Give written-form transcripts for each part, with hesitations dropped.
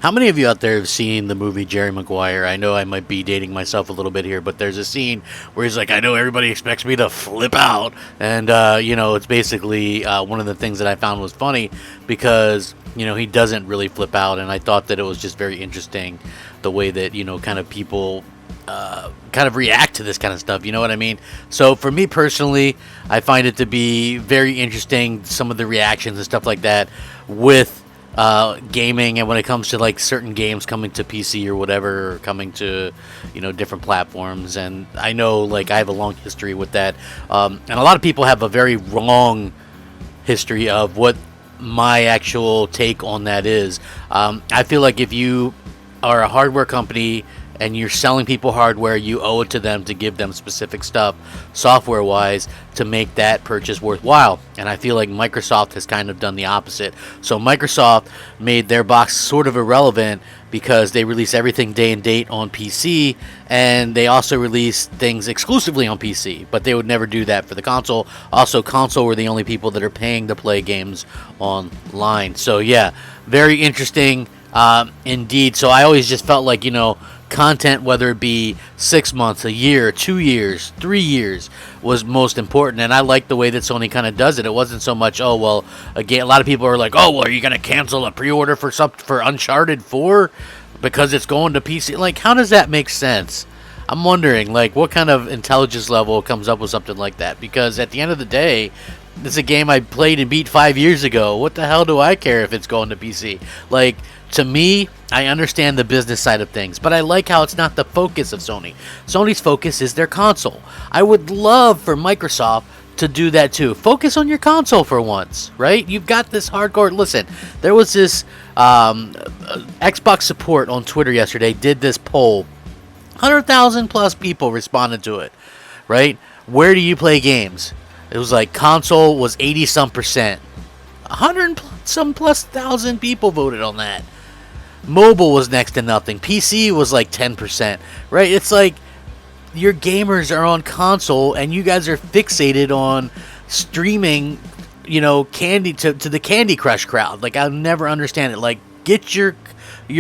How many of you out there have seen the movie Jerry Maguire? I know I might be dating myself a little bit here, but there's a scene where he's like, I know everybody expects me to flip out. And, it's basically one of the things that I found was funny because, he doesn't really flip out. And I thought that it was just very interesting the way that, kind of people kind of react to this kind of stuff. You know what I mean? So for me personally, I find it to be very interesting, some of the reactions and stuff like that with gaming, and when it comes to like certain games coming to PC or whatever, or coming to different platforms. And I know like I have a long history with that, and a lot of people have a very wrong history of what my actual take on that is. I feel like if you are a hardware company and you're selling people hardware, you owe it to them to give them specific stuff, software-wise, to make that purchase worthwhile. And I feel like Microsoft has kind of done the opposite. So Microsoft made their box sort of irrelevant because they release everything day and date on PC, and they also release things exclusively on PC, but they would never do that for the console. Also, console were the only people that are paying to play games online. So yeah, very interesting indeed. So I always just felt like, content, whether it be 6 months, a year, 2 years, 3 years, was most important. And I like the way that Sony kind of does it. It wasn't so much, oh well, again, a lot of people are like, oh well, are you going to cancel a pre-order for Uncharted 4 because it's going to PC? Like, how does that make sense? I'm wondering, like, what kind of intelligence level comes up with something like that? Because at the end of the day, this is a game I played and beat 5 years ago. What the hell do I care if it's going to PC? Like, to me, I understand the business side of things, but I like how it's not the focus of Sony. Sony's focus is their console. I would love for Microsoft to do that too. Focus on your console for once, right? You've got this hardcore. Listen, there was this Xbox support on Twitter yesterday did this poll. 100,000 plus people responded to it, right? Where do you play games? It was like console was 80 some percent. 100 some plus thousand people voted on that. Mobile was next to nothing. PC was like 10%, right? It's like your gamers are on console and you guys are fixated on streaming, candy to the Candy Crush crowd. Like, I'll never understand it. Like, get your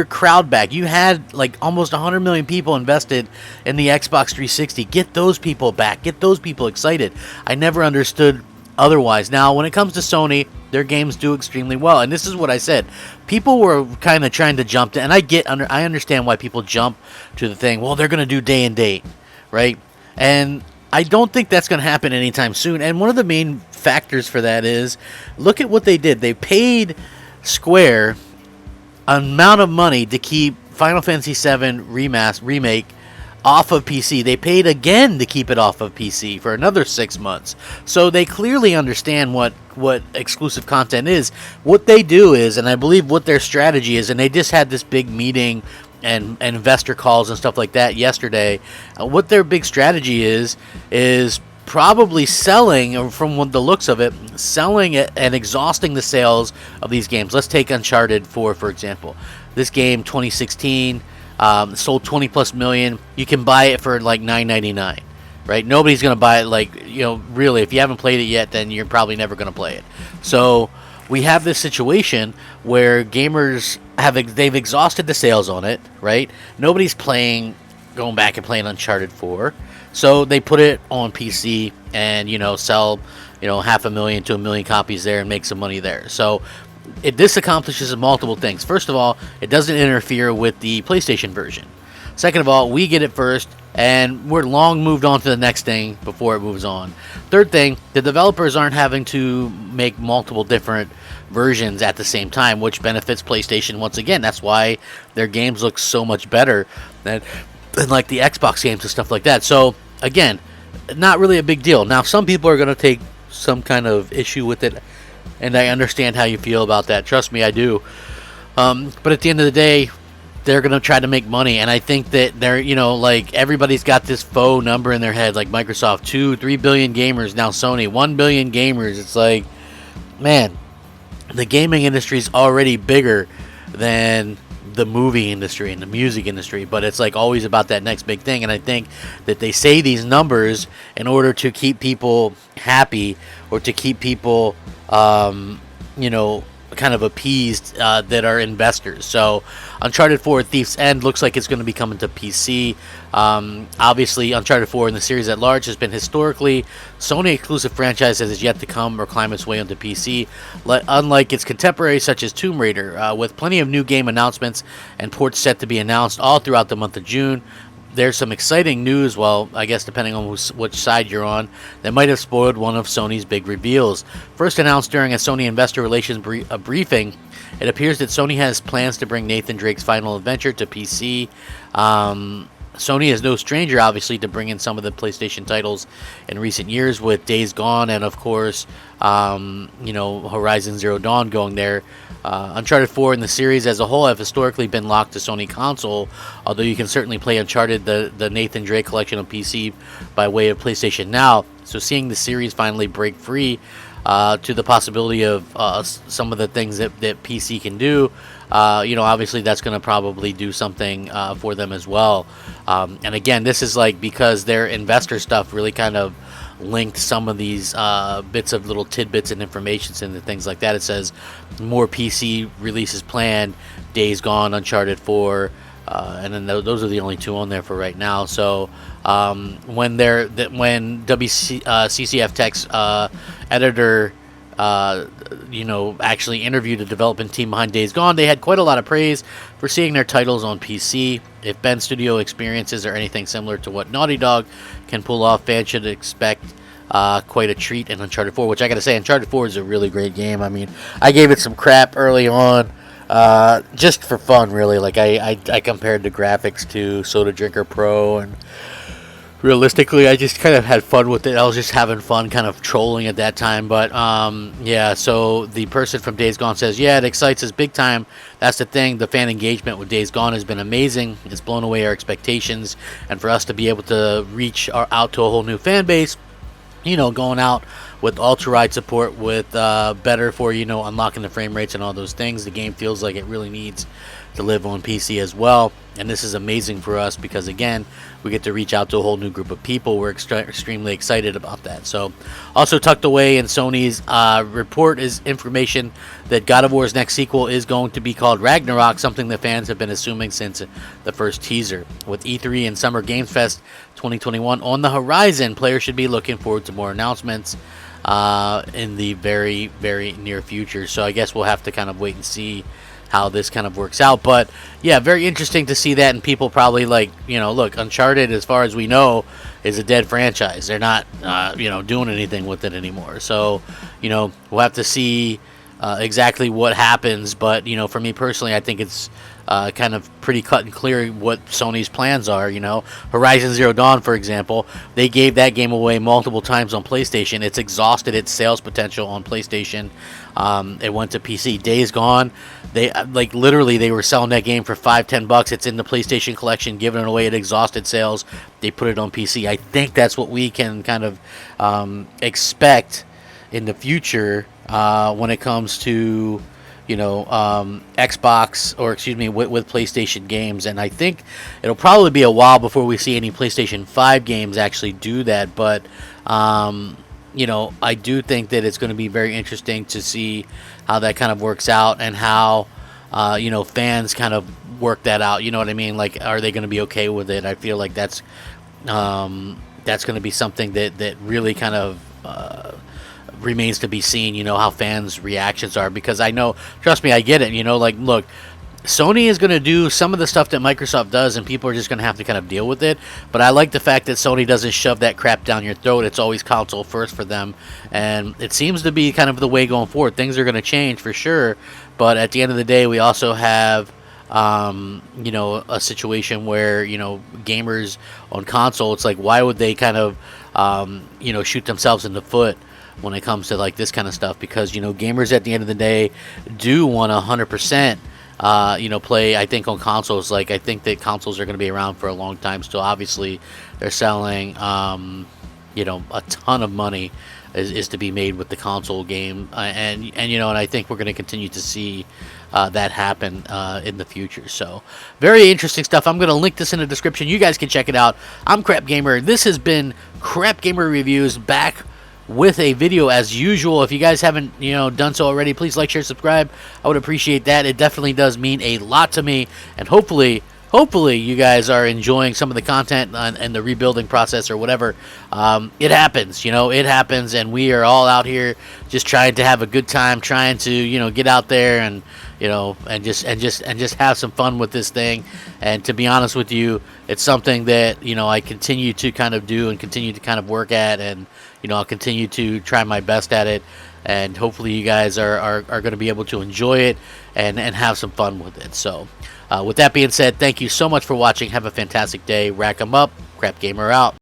crowd back. You had like almost 100 million people invested in the Xbox 360. Get those people back. Get those people excited. I never understood otherwise. Now, when it comes to Sony, their games do extremely well, and this is what I said. People were kind of trying to jump to, and I understand why people jump to the thing. Well, they're going to do day and date, right? And I don't think that's going to happen anytime soon. And one of the main factors for that is, look at what they did. They paid Square an amount of money to keep Final Fantasy VII remake off of PC. They paid again to keep it off of PC for another 6 months. So they clearly understand what exclusive content is. What they do is, and I believe what their strategy is, and they just had this big meeting and investor calls and stuff like that yesterday. What their big strategy is probably selling, or from the looks of it, selling it and exhausting the sales of these games. Let's take Uncharted 4, for example. This game, 2016, sold 20 plus million. You can buy it for like $9.99, right? Nobody's going to buy it. Like, really, if you haven't played it yet, then you're probably never going to play it. So we have this situation where gamers they've exhausted the sales on it, right? Nobody's going back and playing Uncharted 4. So they put it on PC and, sell, 500,000 to 1 million copies there and make some money there. So this accomplishes multiple things. First of all, it doesn't interfere with the PlayStation version. Second of all, we get it first, and we're long moved on to the next thing before it moves on. Third thing, the developers aren't having to make multiple different versions at the same time, which benefits PlayStation once again. That's why their games look so much better than like the Xbox games and stuff like that. So again, not really a big deal. Now, some people are going to take some kind of issue with it, and I understand how you feel about that. Trust me, I do. But at the end of the day, they're going to try to make money, and I think that they're, like, everybody's got this faux number in their head, like Microsoft, 2-3 billion gamers, now Sony, 1 billion gamers. It's like, man, the gaming industry is already bigger than the movie industry and the music industry, but it's like always about that next big thing. And I think that they say these numbers in order to keep people happy, or to keep people kind kind of appeased that are investors. So Uncharted 4 Thief's End looks like it's going to be coming to PC. Obviously, Uncharted 4 in the series at large has been historically Sony exclusive franchise that is yet to come or climb its way onto PC, unlike its contemporaries such as Tomb Raider, with plenty of new game announcements and ports set to be announced all throughout the month of June. There's some exciting news, well, I guess depending on which side you're on, that might have spoiled one of Sony's big reveals. First announced during a Sony investor relations briefing, it appears that Sony has plans to bring Nathan Drake's Final Adventure to PC. Sony is no stranger, obviously, to bringing some of the PlayStation titles in recent years with Days Gone and, of course, Horizon Zero Dawn going there. Uncharted 4 and the series as a whole have historically been locked to Sony console, although you can certainly play Uncharted, the Nathan Drake collection on PC by way of PlayStation Now. So seeing the series finally break free to the possibility of some of the things that PC can do, obviously that's going to probably do something for them as well. And again, this is like because their investor stuff really kind of linked some of these bits of little tidbits and information and things like that. It says more PC releases planned, Days Gone, Uncharted 4, and then those are the only two on there for right now. So when CCF Tech's editor actually interviewed the development team behind Days Gone, they had quite a lot of praise for seeing their titles on PC. If Ben Studio experiences are anything similar to what Naughty Dog can pull off, fans should expect quite a treat in Uncharted 4, which I gotta say, Uncharted 4 is a really great game. I mean, I gave it some crap early on, just for fun, really. Like, I compared the graphics to Soda Drinker Pro, and realistically, I just kind of had fun with it. I was just having fun kind of trolling at that time. But, so the person from Days Gone says, yeah, it excites us big time. That's the thing. The fan engagement with Days Gone has been amazing. It's blown away our expectations. And for us to be able to reach out to a whole new fan base, going out with ultra-ride support, with better for, unlocking the frame rates and all those things, the game feels like it really needs to live on PC as well. And this is amazing for us because, again, we get to reach out to a whole new group of people. We're extremely excited about that. So, also tucked away in Sony's report is information that God of War's next sequel is going to be called Ragnarok, something that fans have been assuming since the first teaser. With E3 and Summer Games Fest 2021 on the horizon, players should be looking forward to more announcements in the very, very near future. So I guess we'll have to kind of wait and see how this kind of works out. But yeah, very interesting to see that. And people probably look, Uncharted, as far as we know, is a dead franchise. They're not doing anything with it anymore. So we'll have to see exactly what happens. But for me personally, I think it's kind of pretty cut and clear what Sony's plans are. Horizon Zero Dawn, for example, they gave that game away multiple times on PlayStation. It's exhausted its sales potential on PlayStation. It went to PC. Days Gone, they they were selling that game for $5-10. It's in the PlayStation collection, giving it away at exhausted sales. They put it on PC. I think that's what we can kind of expect in the future when it comes to Xbox, or with PlayStation games. And I think it'll probably be a while before we see any PlayStation 5 games actually do that. But I do think that it's going to be very interesting to see how that kind of works out, and how fans kind of work that out. You know what I mean? Like, are they going to be okay with it? I feel like that's going to be something that really kind of remains to be seen, how fans' reactions are. Because I know, trust me, I get it. Look, Sony is going to do some of the stuff that Microsoft does, and people are just going to have to kind of deal with it. But I like the fact that Sony doesn't shove that crap down your throat. It's always console first for them, and it seems to be kind of the way going forward. Things are going to change for sure, but at the end of the day, we also have a situation where gamers on console, it's like, why would they kind of shoot themselves in the foot when it comes to like this kind of stuff? Because gamers at the end of the day do want 100% play, I think, on consoles. Like, I think that consoles are going to be around for a long time still. Obviously, they're selling, a ton of money is to be made with the console game, and I think we're going to continue to see that happen in the future. So, very interesting stuff. I'm going to link this in the description. You guys can check it out. I'm Crap Gamer. This has been Crap Gamer Reviews, back with a video as usual. If you guys haven't, done so already, please like, share, subscribe. I would appreciate that. It definitely does mean a lot to me, and hopefully you guys are enjoying some of the content and the rebuilding process or whatever. It happens, it happens, and we are all out here just trying to have a good time, trying to, get out there and, and just have some fun with this thing. And to be honest with you, it's something that, I continue to kind of do and continue to kind of work at, and, I'll continue to try my best at it. And hopefully you guys are going to be able to enjoy it and have some fun with it. So with that being said, thank you so much for watching. Have a fantastic day. Rack 'em up. Crap Gamer out.